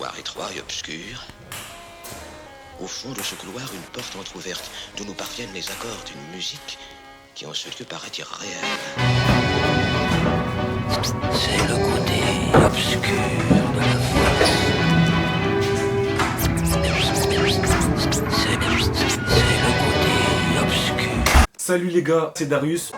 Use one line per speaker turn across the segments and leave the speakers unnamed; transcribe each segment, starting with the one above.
couloir étroit et obscur. Au fond de ce couloir, une porte entr'ouverte, d'où nous parviennent les accords d'une musique qui en ce lieu paraît irréelle.
C'est le côté obscur de la force. C'est le côté obscur.
Salut les gars, c'est Darius.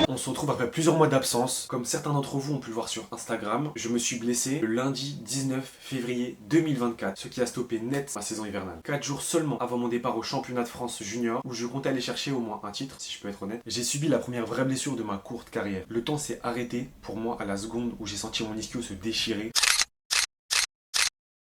On se retrouve après plusieurs mois d'absence. Comme certains d'entre vous ont pu le voir sur Instagram, je me suis blessé le lundi 19 février 2024, ce qui a stoppé net ma saison hivernale. 4 jours seulement avant mon départ au championnat de France junior, où je comptais aller chercher au moins un titre, si je peux être honnête, j'ai subi la première vraie blessure de ma courte carrière. Le temps s'est arrêté pour moi à la seconde où j'ai senti mon ischio se déchirer.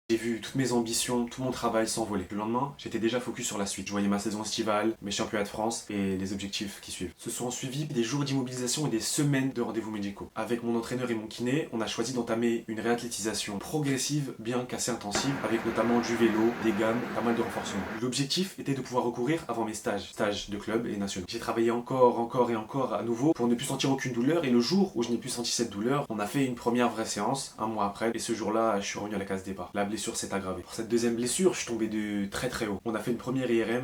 J'ai vu toutes mes ambitions, tout mon travail s'envoler. Le lendemain, j'étais déjà focus sur la suite. Je voyais ma saison estivale, mes championnats de France et les objectifs qui suivent. Se sont suivis des jours d'immobilisation et des semaines de rendez-vous médicaux. Avec mon entraîneur et mon kiné, on a choisi d'entamer une réathlétisation progressive, bien qu'assez intensive, avec notamment du vélo, des gammes, pas mal de renforcements. L'objectif était de pouvoir recourir avant mes stages de club et nationaux. J'ai travaillé encore à nouveau pour ne plus sentir aucune douleur, et le jour où je n'ai plus senti cette douleur, on a fait une première vraie séance, un mois après, et ce jour-là, je suis revenu à la case départ. La blessure s'est aggravée. Pour cette deuxième blessure, je suis tombé de très haut. On a fait une première IRM.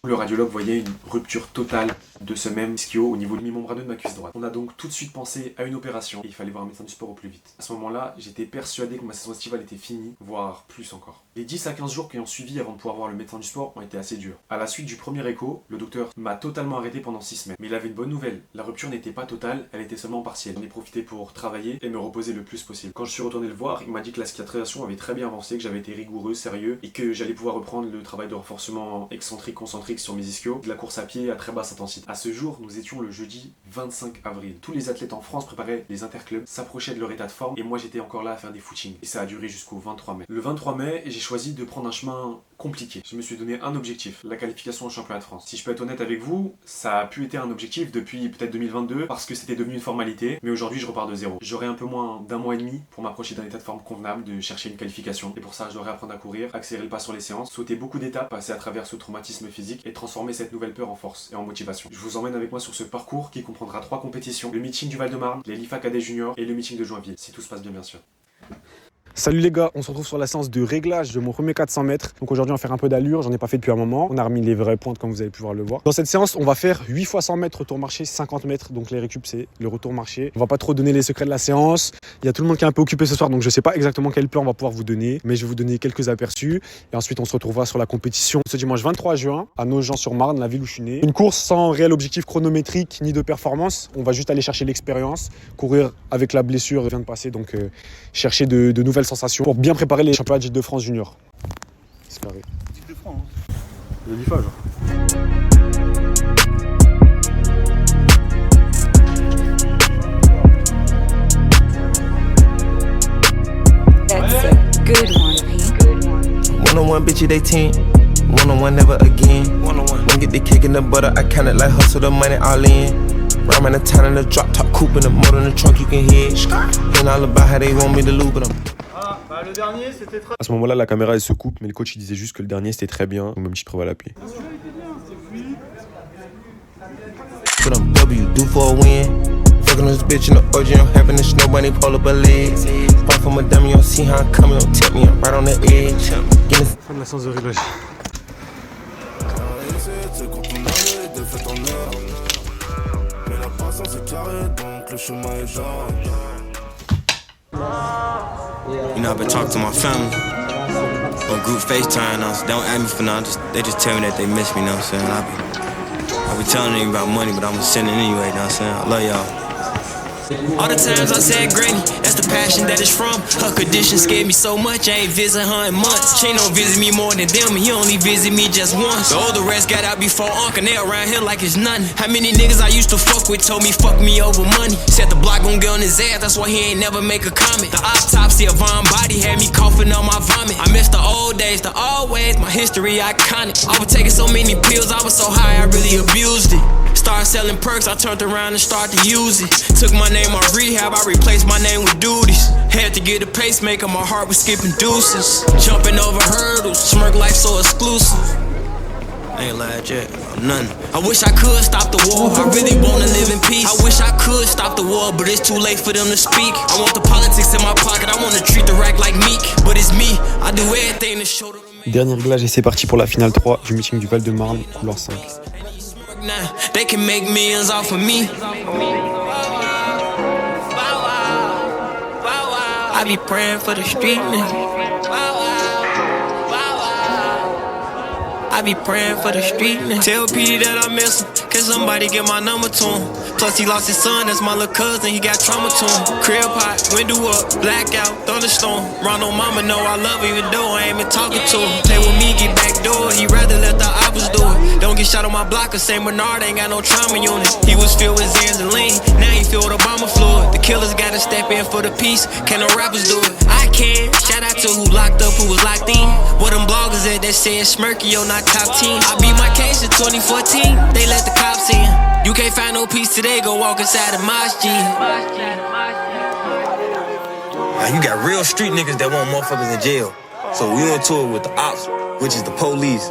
Le radiologue voyait une rupture totale de ce même ischio au niveau de mi-membraneux de ma cuisse droite. On a donc tout de suite pensé à une opération et il fallait voir un médecin du sport au plus vite. À ce moment-là, j'étais persuadé que ma saison estivale était finie, voire plus encore. Les 10 à 15 jours qui ont suivi avant de pouvoir voir le médecin du sport ont été assez durs. À la suite du premier écho, le docteur m'a totalement arrêté pendant 6 semaines. Mais il avait une bonne nouvelle, la rupture n'était pas totale, elle était seulement partielle. J'en ai profité pour travailler et me reposer le plus possible. Quand je suis retourné le voir, il m'a dit que la cicatrisation avait très bien avancé, que j'avais été rigoureux, sérieux et que j'allais pouvoir reprendre le travail de renforcement excentrique, concentrique sur mes ischios, de la course à pied à très basse intensité. À ce jour, nous étions le jeudi 25 avril. Tous les athlètes en France préparaient les interclubs, s'approchaient de leur état de forme et moi j'étais encore là à faire des footings. Et ça a duré jusqu'au 23 mai. Le 23 mai, j'ai choisi de prendre un chemin compliqué. Je me suis donné un objectif, la qualification au championnat de France. Si je peux être honnête avec vous, ça a pu être un objectif depuis peut-être 2022 parce que c'était devenu une formalité, mais aujourd'hui je repars de zéro. J'aurai un peu moins d'un mois et demi pour m'approcher d'un état de forme convenable, de chercher une qualification. Et pour ça, je dois réapprendre à courir, accélérer le pas sur les séances, sauter beaucoup d'étapes, passer à travers ce traumatisme physique et transformer cette nouvelle peur en force et en motivation. Je vous emmène avec moi sur ce parcours qui comprendra 3 compétitions: le meeting du Val-de-Marne, les LIFA Cadets Juniors et le meeting de Joinville, si tout se passe bien sûr.
Salut les gars, on se retrouve sur la séance de réglage de mon premier 400 mètres. Donc aujourd'hui on va faire un peu d'allure, j'en ai pas fait depuis un moment. On a remis les vraies pointes comme vous allez pouvoir le voir. Dans cette séance, on va faire 8 fois 100 mètres retour marché, 50 mètres. Donc les récup c'est le retour marché. On va pas trop donner les secrets de la séance. Il y a tout le monde qui est un peu occupé ce soir, donc je sais pas exactement quel plan on va pouvoir vous donner. Mais je vais vous donner quelques aperçus. Et ensuite on se retrouvera sur la compétition ce dimanche 23 juin à Nogent-sur-Marne, la ville où je suis né. Une course sans réel objectif chronométrique ni de performance. On va juste aller chercher l'expérience, courir avec la blessure qui vient de passer. Donc chercher de nouvelles sensations pour bien préparer les championnats de France junior. C'est carré.
Type de France. Hein.
Le LIFA, genre.
That's a good one.
One-on-one bitch at 18. One-on-one never again. One-on-one. Won't get the cake in the butter. I count it like hustle the money all in. Rhyming the town in the drop top coupe in the motor in the trunk you can hear. And all about how they want me to loop it.
Ah, bah le dernier c'était très.
À ce moment-là, la caméra elle se coupe, mais le coach il disait juste que le dernier c'était très bien. Donc même petite preuve à l'appui.
Put on W, do for a win. Fucking this bitch in the OG, I'm having this nobody pull up a leg. Fight from a dummy, you don't see how I'm coming, don't tip me, I'm right on the edge.
Fin de la séance de réglage.
You know, I've been talking to my family on group FaceTime now, so they don't ask me for nothing. They just tell me that they miss me, you know what I'm saying? I be telling them about money, but I'm sending anyway, you know what I'm saying? I love y'all. All the times I said granny, that's the passion that it's from. Her condition scared me so much, I ain't visit her in months. She don't visit me more than them, he only visit me just once. The older rest got out before Uncle, they around here like it's nothing. How many niggas I used to fuck with told me fuck me over money? Said the block gon' get on his ass, that's why he ain't never make a comment. The autopsy of Von Body had me coughing on my vomit. I miss the old days, the old ways, my history iconic. I was taking so many pills, I was so high, I really abused it. Started selling perks, I turned around and started to use it. Took my name on rehab, I replaced my name with duties. Had to get a pacemaker, my heart was skipping deuces. Jumping over hurdles, smirk life so exclusive. I ain't lied yet about nothing. I wish I could stop the war. I really wanna live in peace. I wish I could stop the war, but it's too late for them to speak. I want the politics in my pocket. I wanna treat the rack like Meek, but it's me. I do everything to show them.
Dernier réglage et c'est parti pour la finale 3 du meeting du Val-de-Marne, couloir 5.
They can make millions off of me. I be praying for the street niggas. I be praying for the street niggas. Tell P that I miss him. Can somebody get my number to him? Plus he lost his son, that's my little cousin, he got trauma to him. Crib hot, window up, blackout, thunderstorm. Rondo mama know I love her even though I ain't been talking to him. Play with me, get back door, he rather let the oppers do it. Don't get shot on my block, cause St. Bernard ain't got no trauma unit. He was filled with Zans and lean, now he filled with Obama fluid. The killers gotta step in for the peace, can no rappers do it? I can, shout out to who locked up, who was locked in. Where them bloggers at that said Smirky, yo, not top 10. I beat my case in 2014, they let the cops in. You can't find no peace today, go walk inside the masjid.
Now you got real street niggas that want motherfuckers in jail. So we on tour with the ops, which is the police.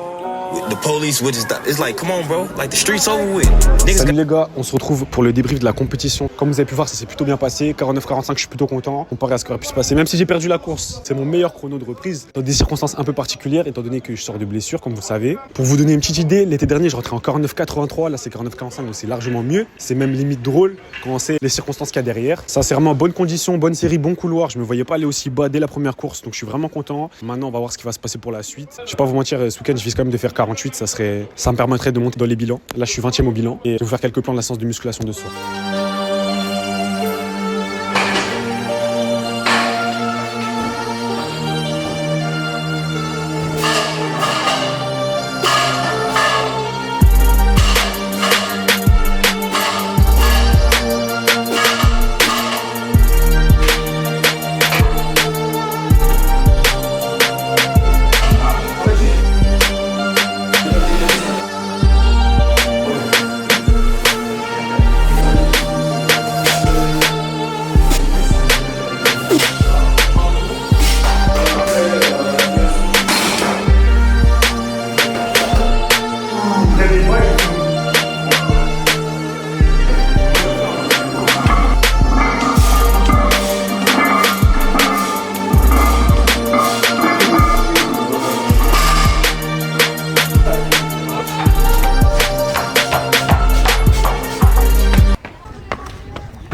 The police, which is the, it's like, come on bro, like the streets over with.
Salut les gars, on se retrouve pour le débrief de la compétition. Comme vous avez pu voir, ça s'est plutôt bien passé. 49-45, je suis plutôt content comparé à ce qui aurait pu se passer. Même si j'ai perdu la course, c'est mon meilleur chrono de reprise dans des circonstances un peu particulières, étant donné que je sors de blessure, comme vous le savez. Pour vous donner une petite idée, l'été dernier, je rentrais en 49-83, là c'est 49-45, donc c'est largement mieux. C'est même limite drôle quand on sait les circonstances qu'il y a derrière. Sincèrement, bonne condition, bonne série, bon couloir. Je me voyais pas aller aussi bas dès la première course, donc je suis vraiment content. Maintenant, on va voir ce qui va se passer pour la suite. Je vais pas vous mentir, ce week-end, je vise quand même de faire 48, ça me permettrait de monter dans les bilans. Là, je suis 20e au bilan et je vais vous faire quelques plans de la séance de musculation de soir.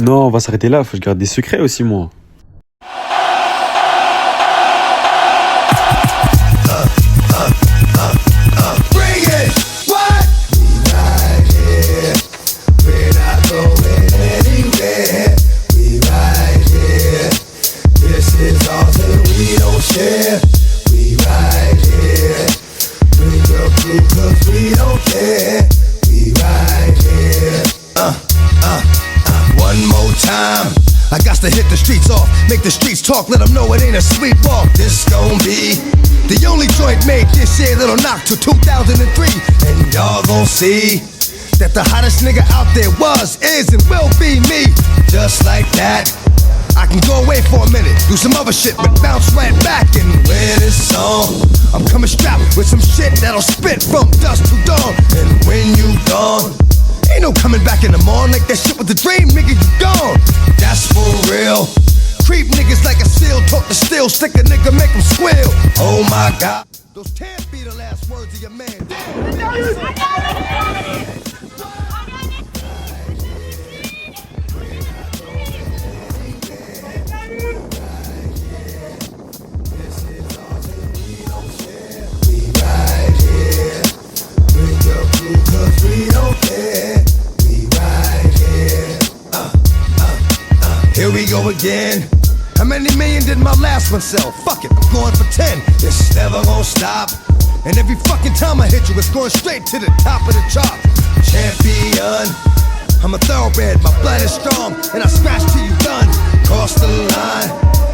Non, on va s'arrêter là, faut que je garde des secrets aussi, moi.
I got to hit the streets off, make the streets talk, let them know it ain't a sleepwalk. This gon' be the only joint made this year that'll knock to 2003. And y'all gon' see that the hottest nigga out there was, is, and will be me. Just like that, I can go away for a minute, do some other shit, but bounce right back. And when it's on, I'm coming strapped with some shit that'll spit from dusk to dawn. And when you gone, ain't no coming back in the morning. Like that shit with the dream, nigga, you gone. That's for real. Creep niggas like a seal, talk to steel, stick a nigga, make him squeal. Oh my God, those can't be the last words of your man. Cause we don't care, we right here. Here we go again. How many million did my last one sell? Fuck it, I'm going for 10. It's never gonna stop. And every fucking time I hit you, it's going straight to the top of the chart. Champion, I'm a thoroughbred, my blood is strong, and I scratch till you done. Cross the line,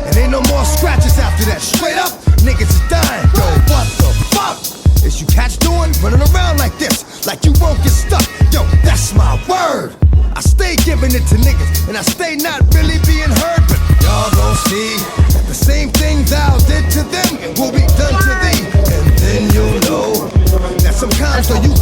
and ain't no more scratches after that. Straight up, niggas is dying. Yo, what the fuck is you cats doing? Running around like this, like you won't get stuck. Yo, that's my word. I stay giving it to niggas, and I stay not really being heard. But y'all gon' see that the same thing thou did to them will be done to thee. And then you'll know that sometimes so you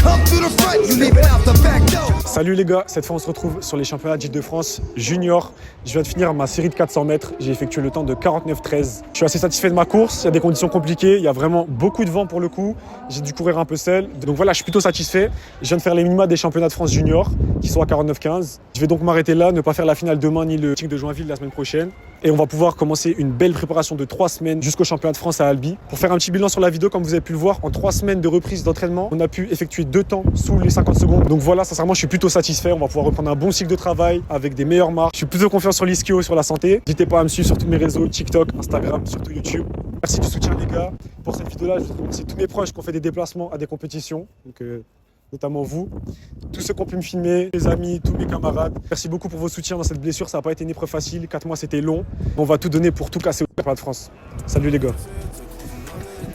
Salut les gars, cette fois on se retrouve sur les championnats d'Île-de-France junior. Je viens de finir ma série de 400 mètres, j'ai effectué le temps de 49,13. Je suis assez satisfait de ma course, il y a des conditions compliquées, il y a vraiment beaucoup de vent pour le coup. J'ai dû courir un peu seul, donc voilà, je suis plutôt satisfait. Je viens de faire les minima des championnats de France junior, qui sont à 49,15. Je vais donc m'arrêter là, ne pas faire la finale demain ni le meeting de Joinville la semaine prochaine. Et on va pouvoir commencer une belle préparation de 3 semaines jusqu'au championnat de France à Albi. Pour faire un petit bilan sur la vidéo, comme vous avez pu le voir, en 3 semaines de reprise d'entraînement, on a pu effectuer 2 temps sous les 50 secondes. Donc voilà, sincèrement, je suis plutôt satisfait. On va pouvoir reprendre un bon cycle de travail avec des meilleures marques. Je suis plutôt confiant sur l'ischio, sur la santé. N'hésitez pas à me suivre sur tous mes réseaux, TikTok, Instagram, surtout YouTube. Merci du soutien les gars. Pour cette vidéo-là, je voudrais remercier tous mes proches qui ont fait des déplacements à des compétitions. Donc, notamment vous, tous ceux qui ont pu me filmer, mes amis, tous mes camarades. Merci beaucoup pour vos soutiens dans cette blessure, ça n'a pas été une épreuve facile, 4 mois c'était long. On va tout donner pour tout casser au championnat de France. Salut les gars.